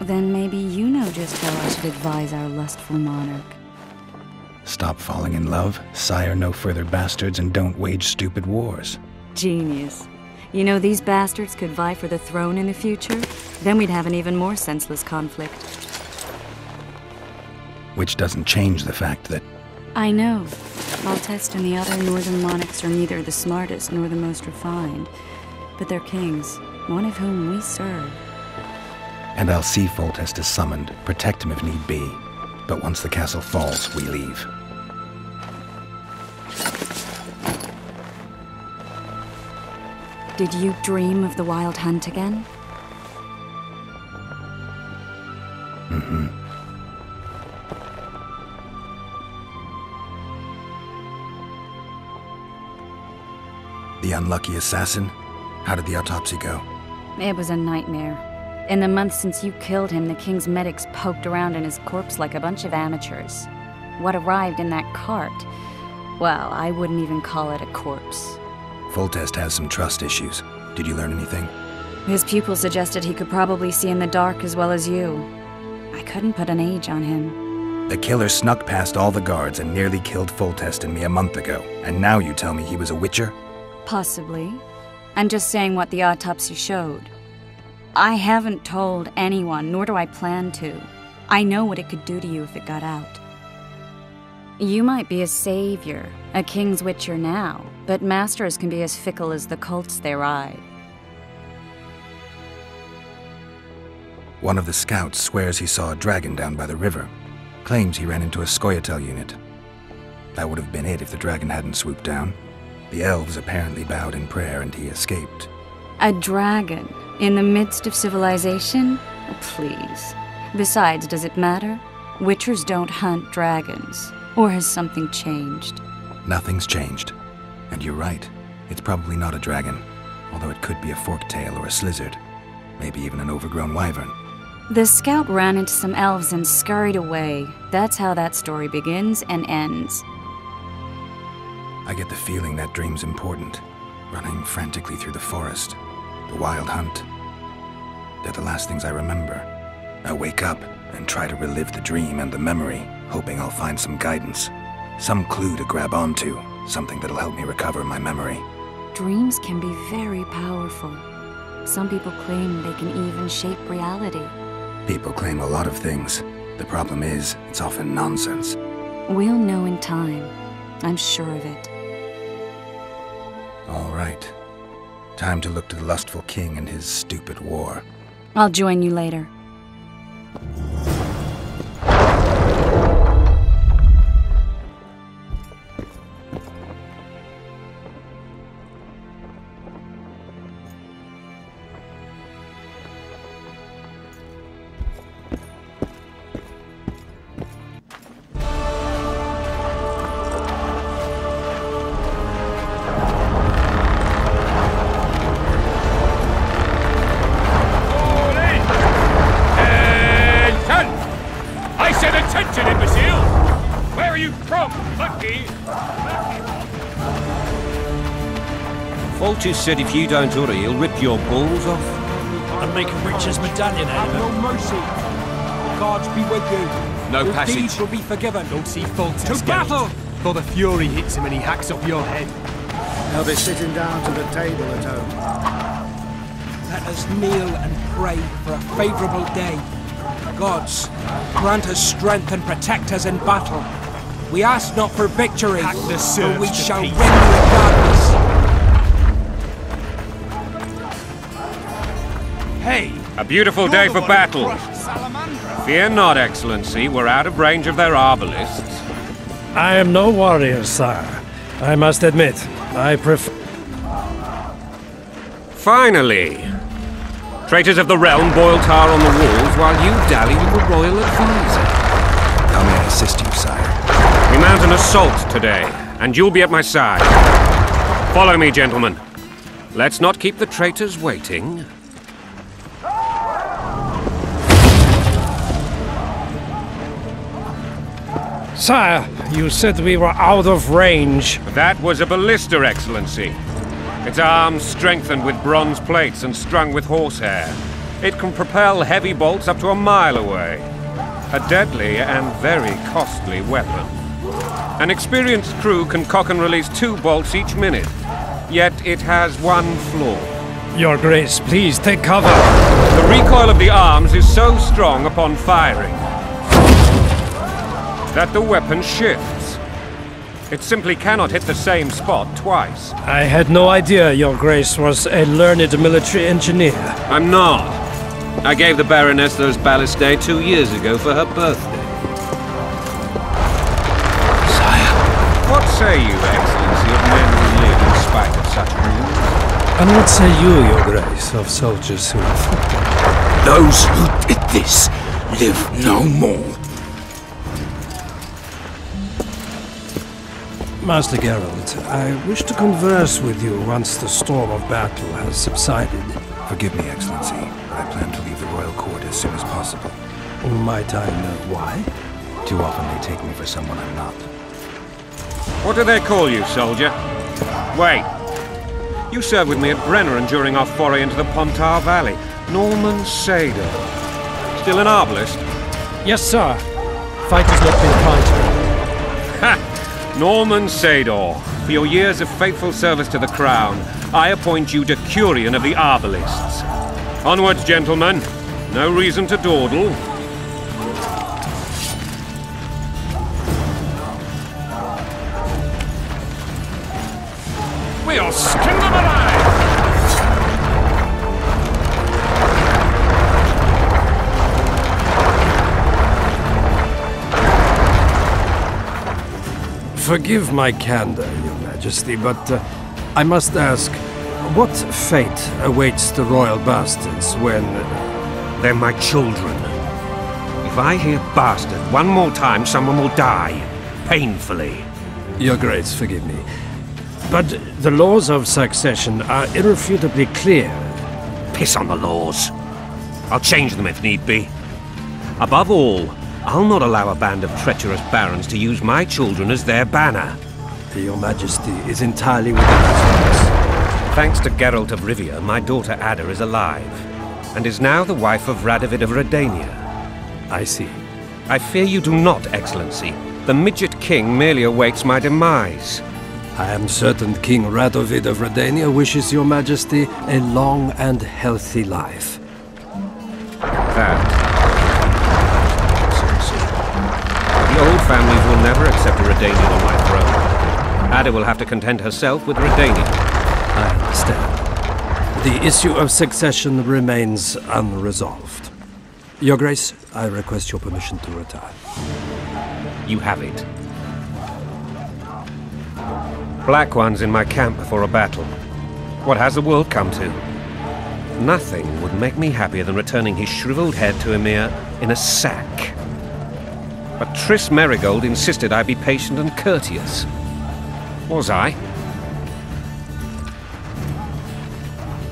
Then maybe you know just how I should advise our lustful monarch. Stop falling in love, sire no further bastards, and don't wage stupid wars. Genius. You know, these bastards could vie for the throne in the future? Then we'd have an even more senseless conflict. Which doesn't change the fact that... I know. Maltese and the other northern monarchs are neither the smartest nor the most refined, but they're kings, one of whom we serve. And I'll see Foltest is summoned, protect him if need be. But once the castle falls, we leave. Did you dream of the Wild Hunt again? Mm-hmm. The unlucky assassin? How did the autopsy go? It was a nightmare. In the months since you killed him, the king's medics poked around in his corpse like a bunch of amateurs. What arrived in that cart? Well, I wouldn't even call it a corpse. Foltest has some trust issues. Did you learn anything? His pupil suggested he could probably see in the dark as well as you. I couldn't put an age on him. The killer snuck past all the guards and nearly killed Foltest and me a month ago. And now you tell me he was a witcher? Possibly. I'm just saying what the autopsy showed. I haven't told anyone, nor do I plan to. I know what it could do to you if it got out. You might be a savior, a king's witcher now, but masters can be as fickle as the colts they ride. One of the scouts swears he saw a dragon down by the river. Claims he ran into a Scoia'tael unit. That would have been it if the dragon hadn't swooped down. The elves apparently bowed in prayer and he escaped. A dragon? In the midst of civilization? Please. Besides, does it matter? Witchers don't hunt dragons. Or has something changed? Nothing's changed. And you're right. It's probably not a dragon. Although it could be a forktail or a slizzard. Maybe even an overgrown wyvern. The scout ran into some elves and scurried away. That's how that story begins and ends. I get the feeling that dream's important. Running frantically through the forest. The wild hunt. They're the last things I remember. I wake up and try to relive the dream and the memory, hoping I'll find some guidance. Some clue to grab onto. Something that'll help me recover my memory. Dreams can be very powerful. Some people claim they can even shape reality. People claim a lot of things. The problem is, it's often nonsense. We'll know in time. I'm sure of it. All right. Time to look to the lustful king and his stupid war. I'll join you later. Attention, imbecile! Where are you from, monkey? Foltest said if you don't hurry, he'll rip your balls off. And make a Richard's medallion out of it. No mercy. The gods be with you. No Your passage. deeds will be forgiven. Don't see Foltest To battle! Before the fury hits him and he hacks off your head. They'll be sitting down to the table at home. Let us kneel and pray for a favourable day. Gods, grant us strength and protect us in battle. We ask not for victory, Hack the but serfs we to shall win peace. regardless. Hey! A beautiful day for battle. Fear not, Excellency. We're out of range of their arbalists. I am no warrior, sire. I must admit, I prefer... Finally! Traitors of the realm boil tar on the walls while you dally with the royal advisor. How may I assist you, sire? We mount an assault today, and you'll be at my side. Follow me, gentlemen. Let's not keep the traitors waiting. Sire, you said we were out of range. That was a ballista, Excellency. Its arms strengthened with bronze plates and strung with horsehair. It can propel heavy bolts up to a mile away. A deadly and very costly weapon. An experienced crew can cock and release 2 bolts each minute. Yet it has one flaw. Your Grace, please take cover. The recoil of the arms is so strong upon firing that the weapon shifts. It simply cannot hit the same spot twice. I had no idea Your Grace was a learned military engineer. I'm not. I gave the Baroness those ballistae 2 years ago for her birthday. Sire. What say you, Excellency, of men who live in spite of such rules? And what say you, Your Grace, of soldiers who... Those who did this live no more. Master Geralt, I wish to converse with you once the storm of battle has subsided. Forgive me, Excellency, but I plan to leave the royal court as soon as possible. Might I know why? Too often they take me for someone I'm not. What do they call you, soldier? Wait. You served with me at Brenneran during our foray into the Pontar Valley. Norman Sador. Still an arbalist? Yes, sir. Fight has not been kind to me. Ha! Norman Sador, for your years of faithful service to the crown, I appoint you Decurion of the Arbalists. Onwards, gentlemen. No reason to dawdle. We'll skin them alive! Forgive my candor, Your Majesty, but I must ask, what fate awaits the royal bastards when... They're my children. If I hear bastard one more time, someone will die. Painfully. Your Grace, forgive me. But the laws of succession are irrefutably clear. Piss on the laws. I'll change them if need be. Above all, I'll not allow a band of treacherous barons to use my children as their banner. Your Majesty is entirely within us. Thanks to Geralt of Rivia, my daughter Ada is alive, and is now the wife of Radovid of Redania. I see. I fear you do not, Excellency. The midget king merely awaits my demise. I am certain King Radovid of Redania wishes Your Majesty a long and healthy life. That... The old families will never accept a Redanian on my throne. Ada will have to content herself with Redania. I understand. The issue of succession remains unresolved. Your Grace, I request your permission to retire. You have it. Black One's in my camp before a battle. What has the world come to? Nothing would make me happier than returning his shriveled head to Emir in a sack. But Triss Merigold insisted I be patient and courteous. Was I?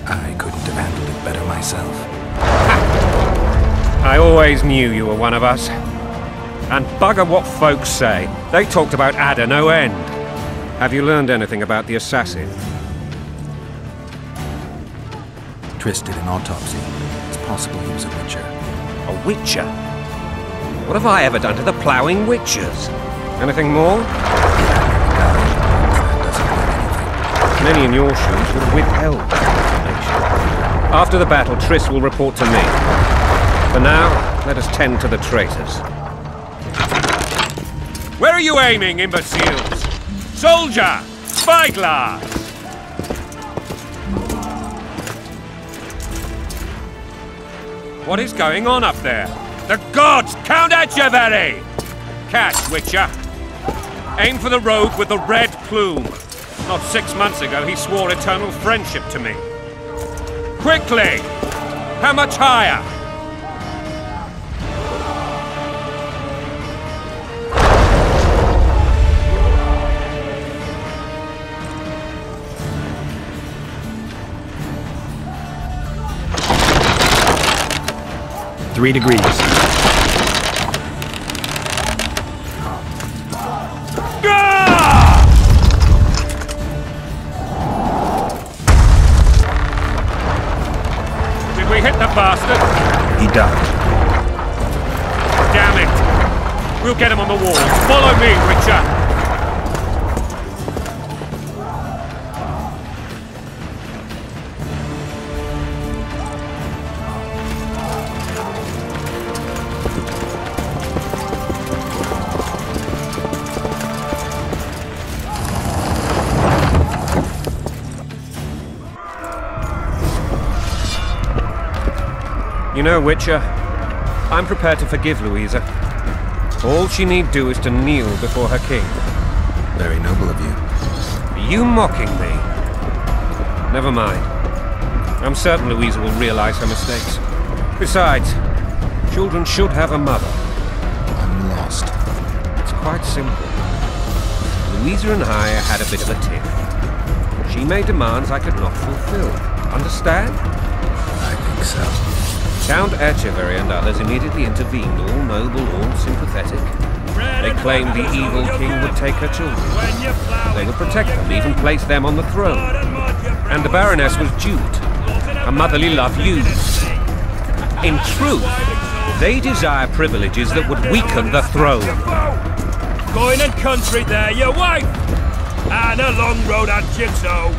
I couldn't have handled it better myself. Ha! I always knew you were one of us. And bugger what folks say. They talked about Ada no end. Have you learned anything about the assassin? Triss did an autopsy. It's possible he was a witcher. A witcher? What have I ever done to the ploughing witchers? Anything more? That doesn't mean anything. Many in your shoes would have withheld information. After the battle, Triss will report to me. For now, let us tend to the traitors. Where are you aiming, imbeciles? Soldier! Spyglass! What is going on up there? The gods! Count Etcheverry! Catch, Witcher! Aim for the rogue with the red plume. Not 6 months ago, he swore eternal friendship to me. Quickly! How much higher? Three degrees. Did we hit the bastard? done. Damn it! We'll get him on the wall. Follow me, Witcher! You know, Witcher, I'm prepared to forgive Louisa. All she need do is to kneel before her king. Very noble of you. Are you mocking me? Never mind. I'm certain Louisa will realize her mistakes. Besides, children should have a mother. I'm lost. It's quite simple. Louisa and I had a bit of a tiff. She made demands I could not fulfill. Understand? I think so. Count HassanAlHajry and others immediately intervened, all noble, all sympathetic. They claimed the evil king would take her children. They would protect them, even place them on the throne. And the Baroness was duped. Her motherly love used. In truth, they desire privileges that would weaken the throne. Going and country there, your wife! And a long road at Jigsaw.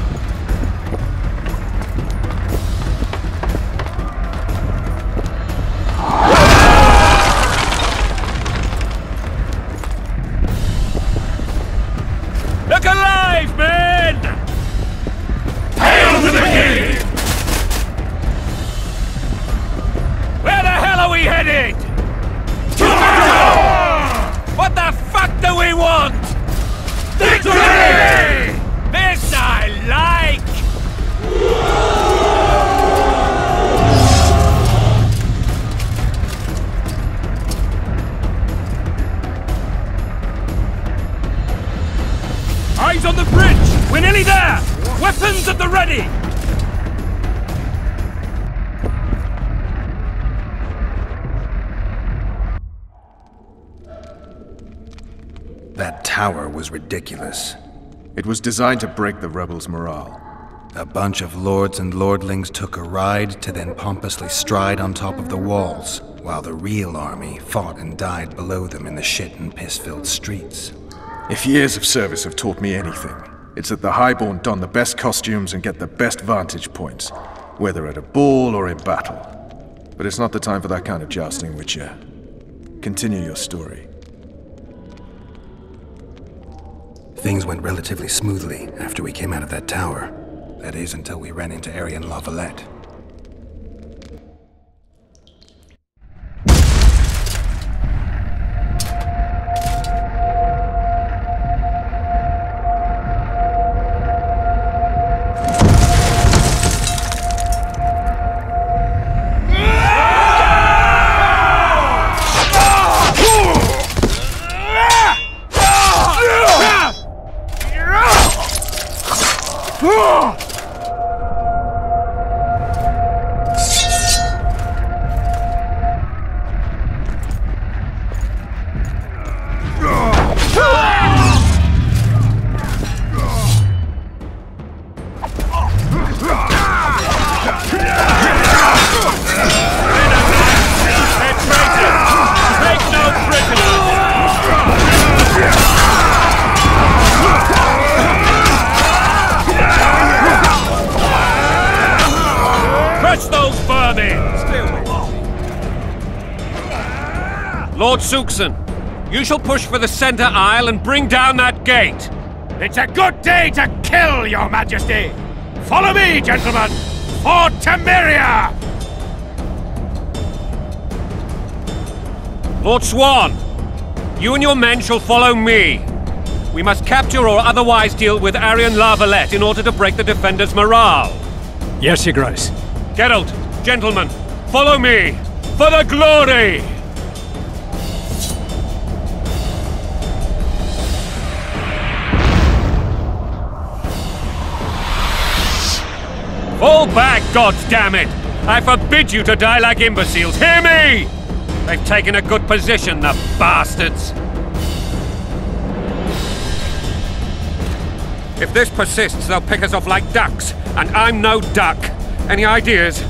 Look alive, men! Hail to the king! Where the hell are we headed? To battle! What the fuck do we want? Victory! This I like! Eyes on the bridge! We're nearly there! Weapons at the ready! That tower was ridiculous. It was designed to break the rebels' morale. A bunch of lords and lordlings took a ride to then pompously stride on top of the walls, while the real army fought and died below them in the shit and piss-filled streets. If years of service have taught me anything, it's that the Highborn don the best costumes and get the best vantage points, whether at a ball or in battle. But it's not the time for that kind of jousting, Witcher. Continue your story. Things went relatively smoothly after we came out of that tower. That is, until we ran into Arian La Valette. Lord Suxon, you shall push for the center aisle and bring down that gate. It's a good day to kill, your majesty! Follow me, gentlemen! For Temeria! Lord Swan, you and your men shall follow me. We must capture or otherwise deal with Arian La Valette in order to break the defenders' morale. Yes, Your Grace. Geralt, gentlemen, follow me! For the glory! Fall back, goddammit! I forbid you to die like imbeciles, hear me! They've taken a good position, the bastards! If this persists, they'll pick us off like ducks, and I'm no duck. Any ideas?